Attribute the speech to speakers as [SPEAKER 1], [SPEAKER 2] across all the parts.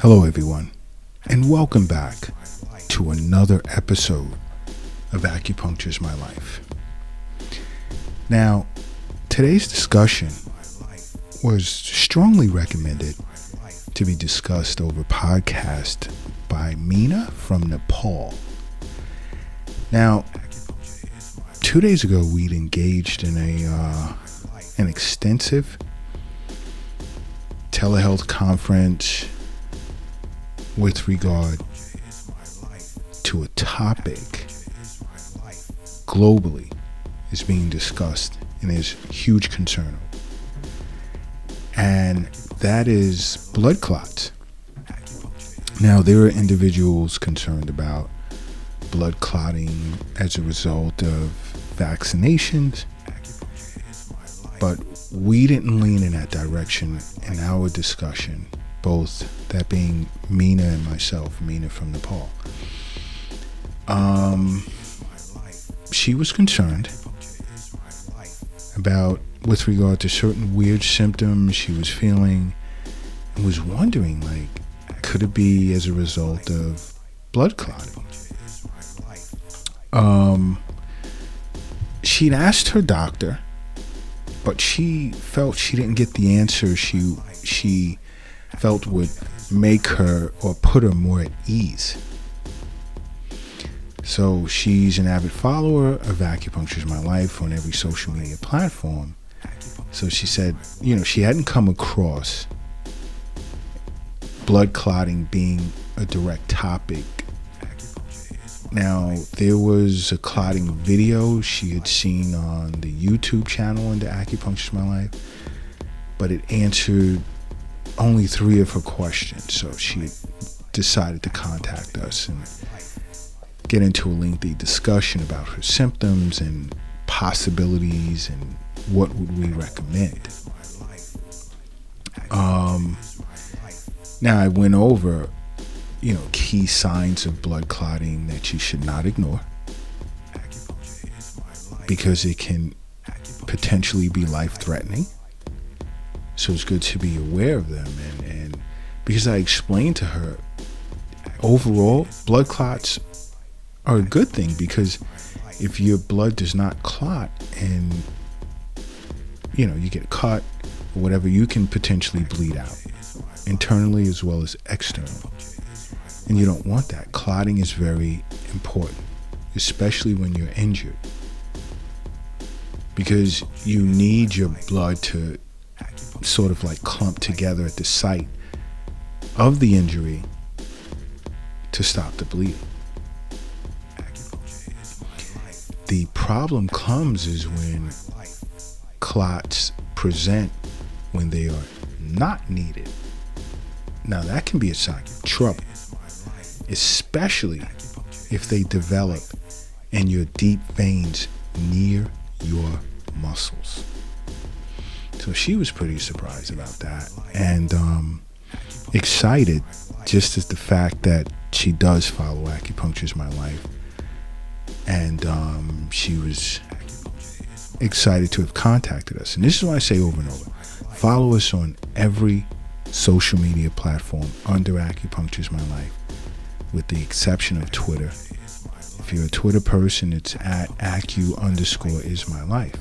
[SPEAKER 1] Hello, everyone, and welcome back to another episode of Acupuncture is My Life. Now, today's discussion was strongly recommended to be discussed over podcast by Meena from Nepal. Now, 2 days ago, we'd engaged in an extensive telehealth conference with regard to a topic globally is being discussed and is huge concern. And that is blood clots. Now, there are individuals concerned about blood clotting as a result of vaccinations, but we didn't lean in that direction in our discussion, both that being Meena and myself, Meena from Nepal. She was concerned about, with regard to certain weird symptoms she was feeling, and was wondering, could it be as a result of blood clotting? She'd asked her doctor, but she felt she didn't get the answer she felt would make her or put her more at ease. So she's an avid follower of Acupuncture is My Life on every social media platform. So she said, she hadn't come across blood clotting being a direct topic. Now, there was a clotting video she had seen on the YouTube channel under Acupuncture is My Life, but it answered only 3 of her questions. So she decided to contact us and get into a lengthy discussion about her symptoms and possibilities and what would we recommend. Now, I went over key signs of blood clotting that you should not ignore, because it can potentially be life-threatening. So it's good to be aware of them. And because I explained to her, overall, blood clots are a good thing, because if your blood does not clot and, you get cut or whatever, you can potentially bleed out internally as well as externally. And you don't want that. Clotting is very important, especially when you're injured, because you need your blood to sort of clump together at the site of the injury to stop the bleeding. The problem comes is when clots present when they are not needed. Now, that can be a sign of trouble, especially if they develop in your deep veins near your muscles. So she was pretty surprised about that, and excited, just as the fact that she does follow Acupuncture is My Life. And she was excited to have contacted us. And this is what I say over and over. Follow us on every social media platform under Acupuncture is My Life, with the exception of Twitter. If you're a Twitter person, it's at acu_is_my_life.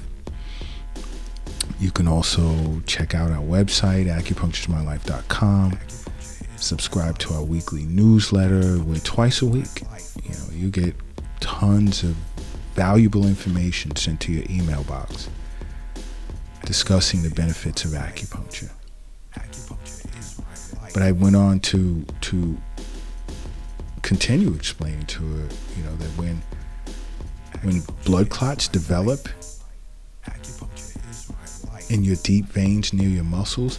[SPEAKER 1] You can also check out our website, acupunctureismylife.com. Subscribe to our weekly newsletter. We're twice a week. You get tons of valuable information sent to your email box discussing the benefits of acupuncture. But I went on to continue explaining to her, that when blood clots develop in your deep veins near your muscles,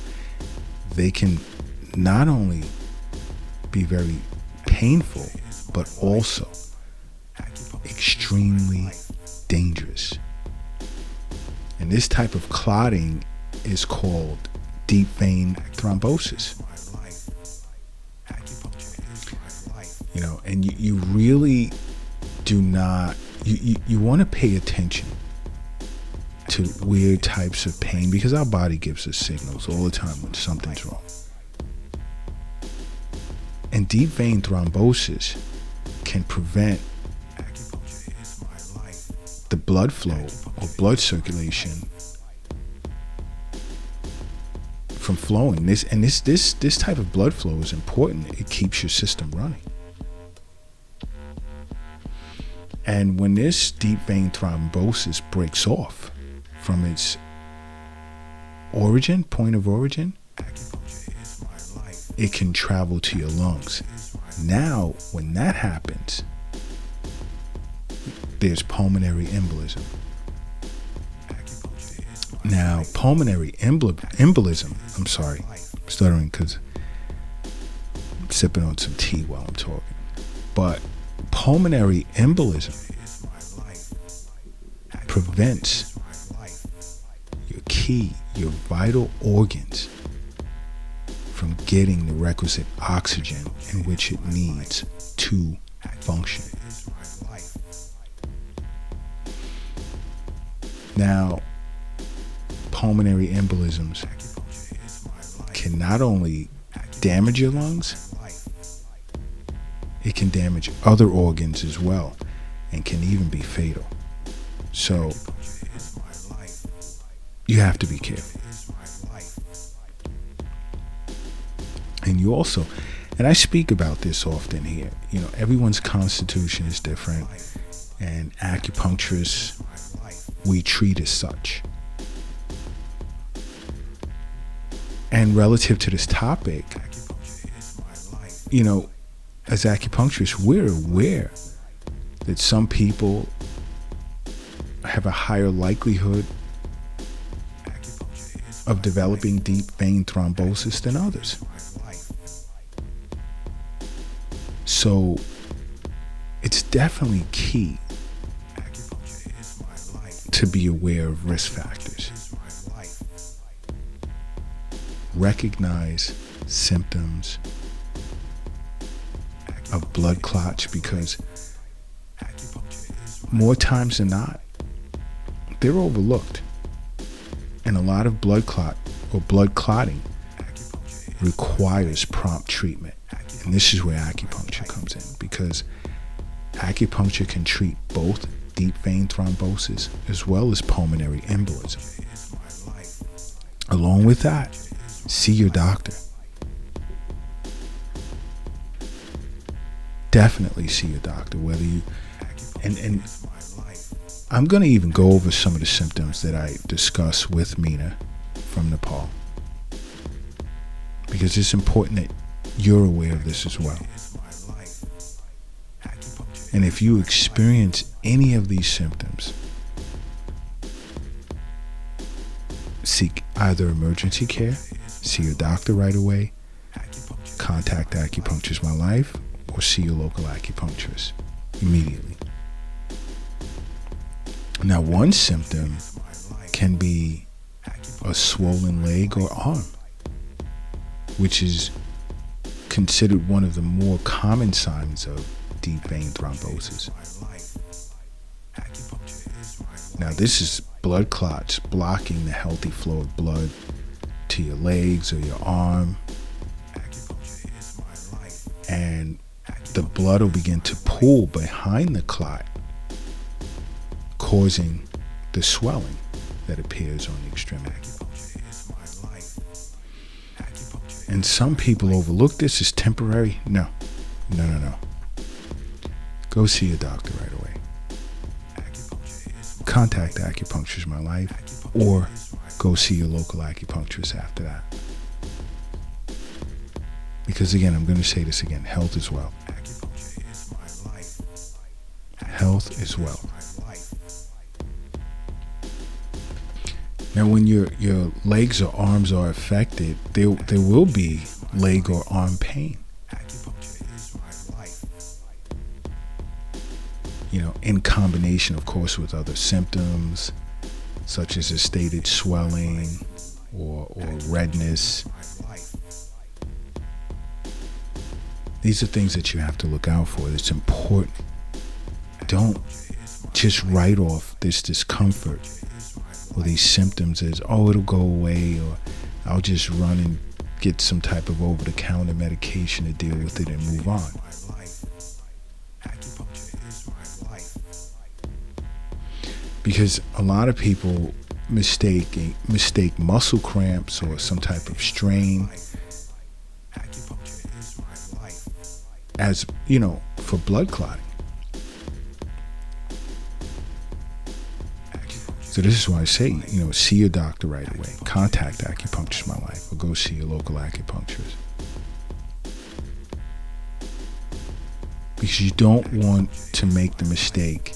[SPEAKER 1] they can not only be very painful, but also extremely dangerous. And this type of clotting is called deep vein thrombosis. And you really do not, you want to pay attention to weird types of pain, because our body gives us signals all the time when something's wrong. And deep vein thrombosis can prevent the blood flow or blood circulation from flowing. This type of blood flow is important. It keeps your system running. And when this deep vein thrombosis breaks off from its point of origin, it can travel to your lungs. Now, when that happens, there's pulmonary embolism. Now, pulmonary embolism, I'm sorry, I'm stuttering because I'm sipping on some tea while I'm talking. But pulmonary embolism prevents your vital organs from getting the requisite oxygen in which it needs to function. Now, pulmonary embolisms can not only damage your lungs, it can damage other organs as well and can even be fatal. So you have to be careful. And you also, and I speak about this often here, everyone's constitution is different, and acupuncturists, we treat as such. And relative to this topic, as acupuncturists, we're aware that some people have a higher likelihood of developing deep vein thrombosis than others. So it's definitely key to be aware of risk factors. Recognize symptoms of blood clots, because more times than not, they're overlooked. And a lot of blood clot or blood clotting requires prompt treatment. And this is where acupuncture comes in, because acupuncture can treat both deep vein thrombosis as well as pulmonary embolism. Along with that, see your doctor. Definitely see your doctor, whether you, and I'm going to even go over some of the symptoms that I discuss with Meena from Nepal, because it's important that you're aware of this as well. And if you experience any of these symptoms, seek either emergency care, see your doctor right away, contact Acupuncture's My Life, or see your local acupuncturist immediately. Now, one symptom can be a swollen leg or arm, which is considered one of the more common signs of deep vein thrombosis. Now, this is blood clots blocking the healthy flow of blood to your legs or your arm, and the blood will begin to pool behind the clot, causing the swelling that appears on the extremity. And some people overlook this as temporary. No. Go see your doctor right away. Contact Acupuncture's My Life, or go see your local acupuncturist after that. Because again, I'm going to say this again, health is wealth. Health is wealth. Now, when your legs or arms are affected, there will be leg or arm pain. In combination, of course, with other symptoms, such as a stated swelling or redness. These are things that you have to look out for. It's important. Don't just write off this discomfort or these symptoms as, oh, it'll go away, or I'll just run and get some type of over-the-counter medication to deal with it and move on. Because a lot of people mistake muscle cramps or some type of strain as, for blood clotting. So this is why I say, see your doctor right away. Contact Acupuncture is My Life, or go see your local acupuncturist. Because you don't want to make the mistake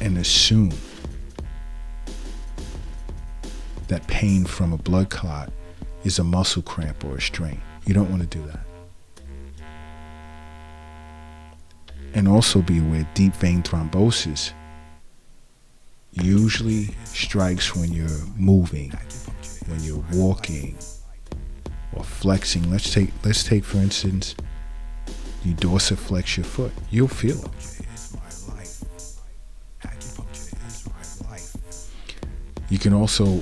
[SPEAKER 1] and assume that pain from a blood clot is a muscle cramp or a strain. You don't want to do that. And also be aware, deep vein thrombosis usually strikes when you're moving, when you're walking or flexing. Let's take for instance, you dorsiflex your foot. You'll feel it. You can also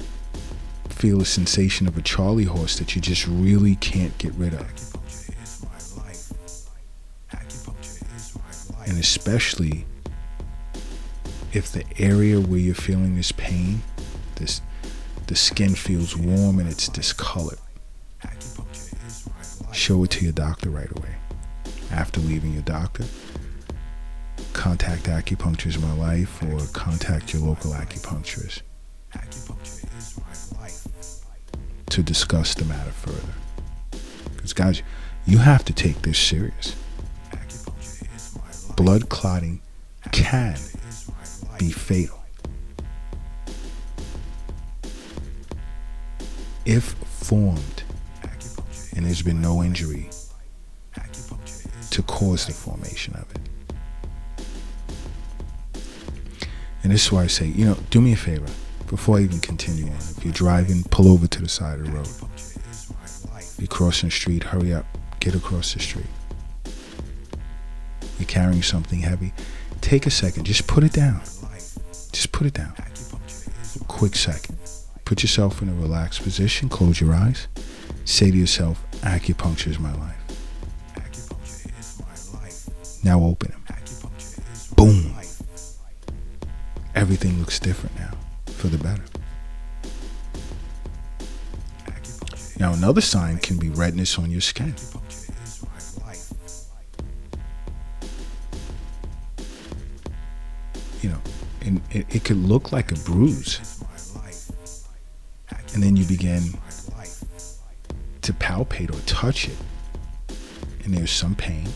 [SPEAKER 1] feel a sensation of a Charlie horse that you just really can't get rid of. And especially if the area where you're feeling this pain, the skin feels warm and it's discolored. Show it to your doctor right away. After leaving your doctor, contact Acupuncture is My Life or contact your local acupuncturist to discuss the matter further. Because guys, you have to take this serious. Blood clotting can be fatal. If formed and there's been no injury to cause the formation of it. And this is why I say, do me a favor before I even continue on. If you're driving, pull over to the side of the road. If you're crossing the street, hurry up, get across the street. You're carrying something heavy, take a second, just put it down. Just put it down. A quick second. Put yourself in a relaxed position, close your eyes, say to yourself, Acupuncture is my life. Now open them. Boom. Everything looks different now, for the better. Now another sign can be redness on your skin. And it could look like a bruise. And then you begin to palpate or touch it. And there's some pain.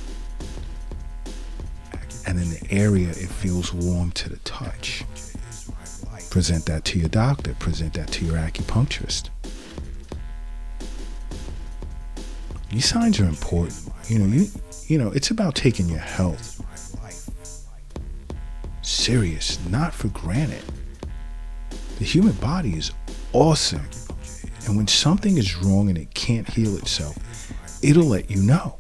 [SPEAKER 1] And in the area, it feels warm to the touch. Present that to your doctor. Present that to your acupuncturist. These signs are important. It's about taking your health serious, not for granted. The human body is awesome. And when something is wrong and it can't heal itself, it'll let you know.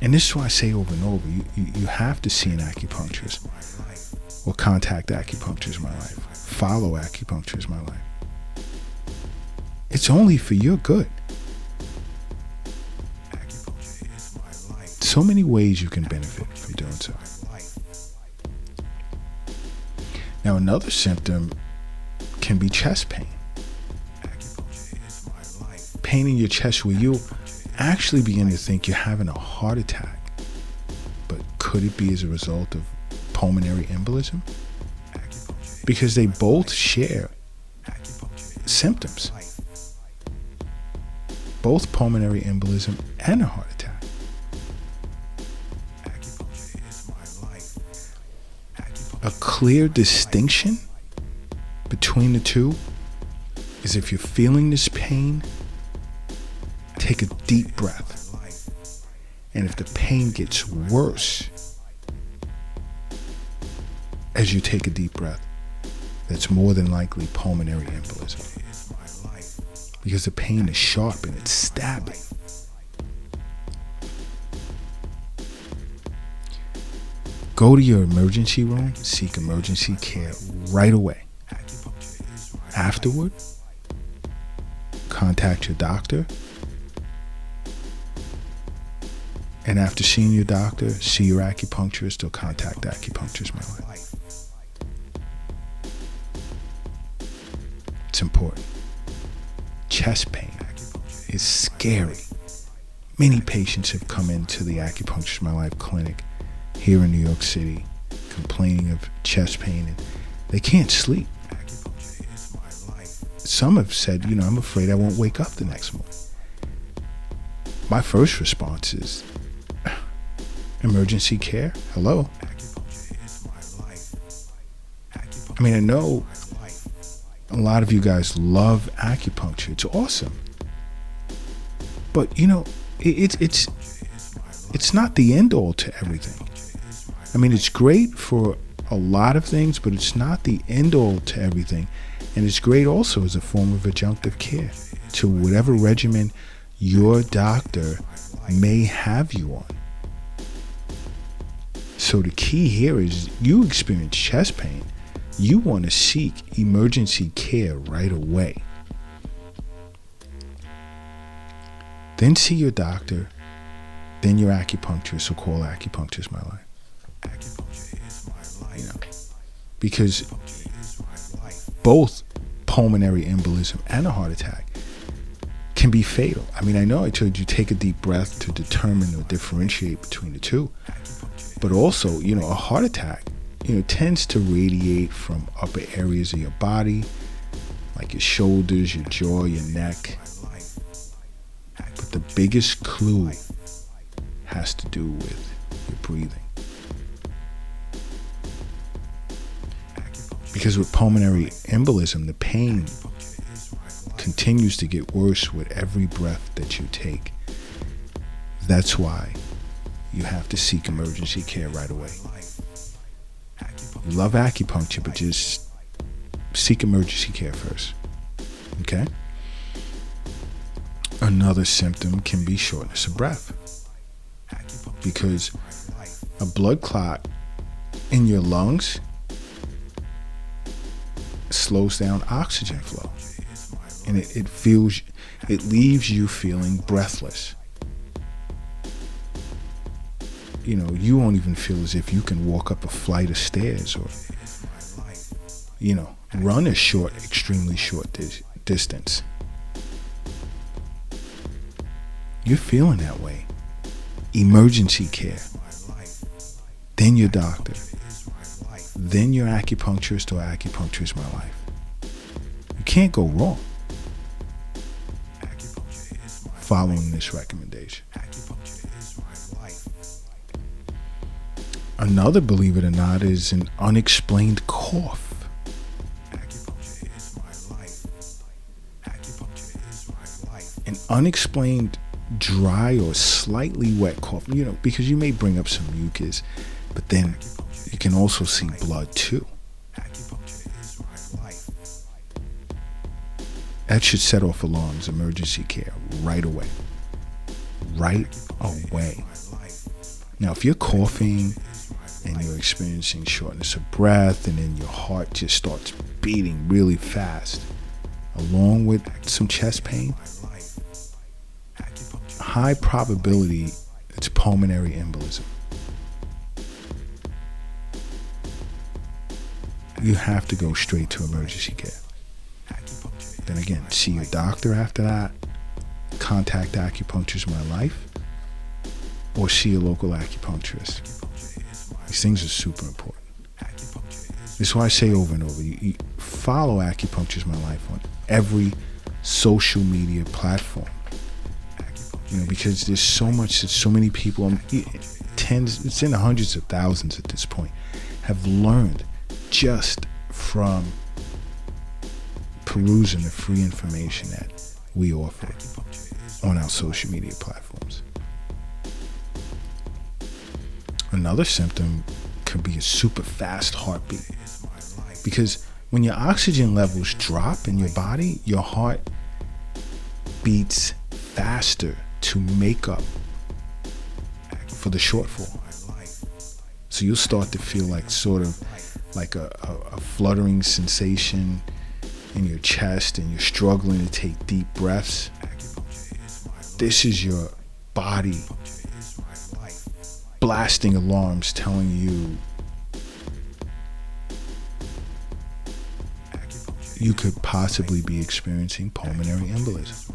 [SPEAKER 1] And this is why I say over and over, you have to see an acupuncturist or contact Acupuncture is My Life. Follow Acupuncture is My Life. It's only for your good. So many ways you can benefit from doing so. Now another symptom can be chest pain. Pain in your chest where you'll actually begin to think you're having a heart attack. But could it be as a result of pulmonary embolism? Because they both share symptoms. Both pulmonary embolism and a heart attack. A clear distinction between the two is if you're feeling this pain, take a deep breath. And if the pain gets worse as you take a deep breath, that's more than likely pulmonary embolism. Because the pain is sharp and it's stabbing. Go to your emergency room, seek emergency care right away. Afterward, contact your doctor. And after seeing your doctor, see your acupuncturist or contact Acupuncture's My Life. It's important. Chest pain is scary. Many patients have come into the Acupuncture's My Life clinic here in New York City complaining of chest pain, and they can't sleep. Some have said, I'm afraid I won't wake up the next morning. My first response is, emergency care? Hello? I mean, I know a lot of you guys love acupuncture. It's awesome. But, it's not the end all to everything. I mean, it's great for a lot of things, but it's not the end all to everything. And it's great also as a form of adjunctive care to whatever regimen your doctor may have you on. So the key here is you experience chest pain. You want to seek emergency care right away. Then see your doctor, then your acupuncturist, or call Acupuncture's My Life. Because both pulmonary embolism and a heart attack can be fatal. I mean, I know I told you take a deep breath to determine or differentiate between the two, but also, a heart attack, tends to radiate from upper areas of your body, like your shoulders, your jaw, your neck. But the biggest clue has to do with your breathing. Because with pulmonary embolism, the pain continues to get worse with every breath that you take. That's why you have to seek emergency care right away. You love acupuncture, but just seek emergency care first. Okay? Another symptom can be shortness of breath. Because a blood clot in your lungs slows down oxygen flow, and it leaves you feeling breathless. You won't even feel as if you can walk up a flight of stairs or run a extremely short distance. You're feeling that way. Emergency care, then your doctor, then your acupuncturist or Acupuncture's My Life. You can't go wrong following this recommendation. Another, believe it or not, is an unexplained cough. An unexplained dry or slightly wet cough, because you may bring up some mucus, but then you can also see blood too. That should set off alarms, emergency care, right away. Right away. Now, if you're coughing and you're experiencing shortness of breath, and then your heart just starts beating really fast, along with some chest pain, high probability it's pulmonary embolism. You have to go straight to emergency care. Then again, see your doctor after that, contact Acupuncture's My Life, or see a local acupuncturist. These things are super important. This is why I say over and over, you follow Acupuncture's My Life on every social media platform. Because there's so much that so many people, it's in the hundreds of thousands at this point, have learned just from perusing the free information that we offer on our social media platforms. Another symptom could be a super fast heartbeat, because when your oxygen levels drop in your body, your heart beats faster to make up for the shortfall. So you'll start to feel like sort of like a fluttering sensation in your chest, and you're struggling to take deep breaths. This is your body blasting alarms telling you you could possibly be experiencing pulmonary embolism.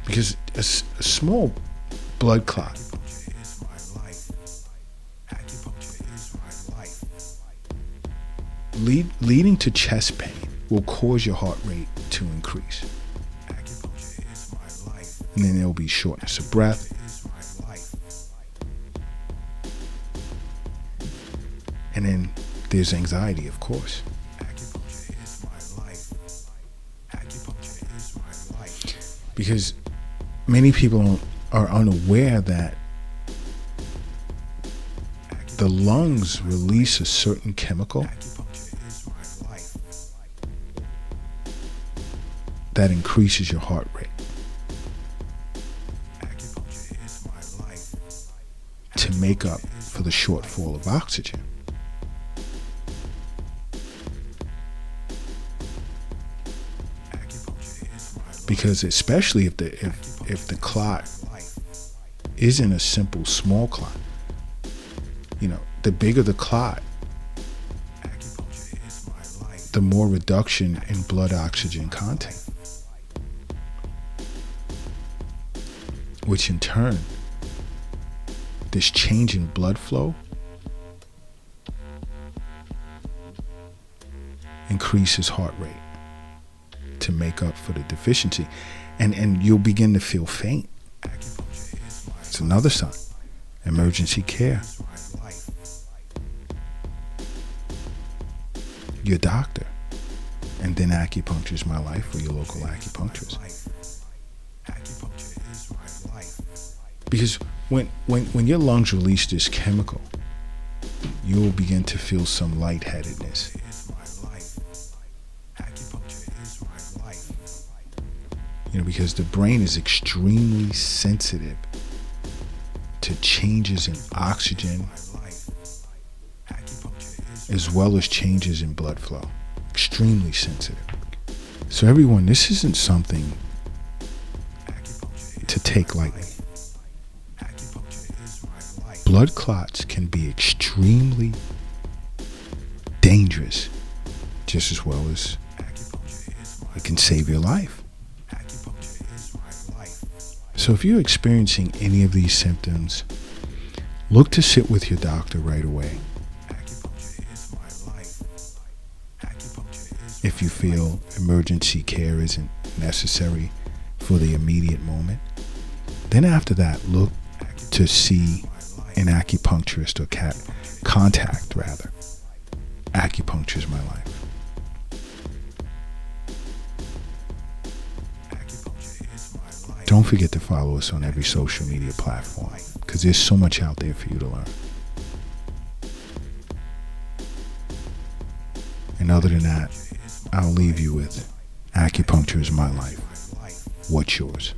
[SPEAKER 1] Because a small blood clot leading to chest pain will cause your heart rate to increase. And then there'll be shortness of breath. And then there's anxiety, of course. Because many people are unaware that the lungs release a certain chemical that increases your heart rate to make up for the shortfall of oxygen. Because especially if the clot isn't a simple small clot, the bigger the clot, the more reduction in blood oxygen content, which in turn, this change in blood flow increases heart rate to make up for the deficiency, and you'll begin to feel faint. It's another sign. Emergency care. Your doctor, and then Acupuncture is My Life, or your local acupuncturist. Because when your lungs release this chemical, you'll begin to feel some lightheadedness. Because the brain is extremely sensitive to changes in oxygen as well as changes in blood flow. Extremely sensitive. So everyone, this isn't something to take lightly. Blood clots can be extremely dangerous, just as well as it can save your life. So if you're experiencing any of these symptoms, look to sit with your doctor right away. If you feel emergency care isn't necessary for the immediate moment, then after that, look to see an acupuncturist, or contact Acupuncture is My Life. Don't forget to follow us on every social media platform, because there's so much out there for you to learn. And other than that, I'll leave you with Acupuncture is My Life. What's yours?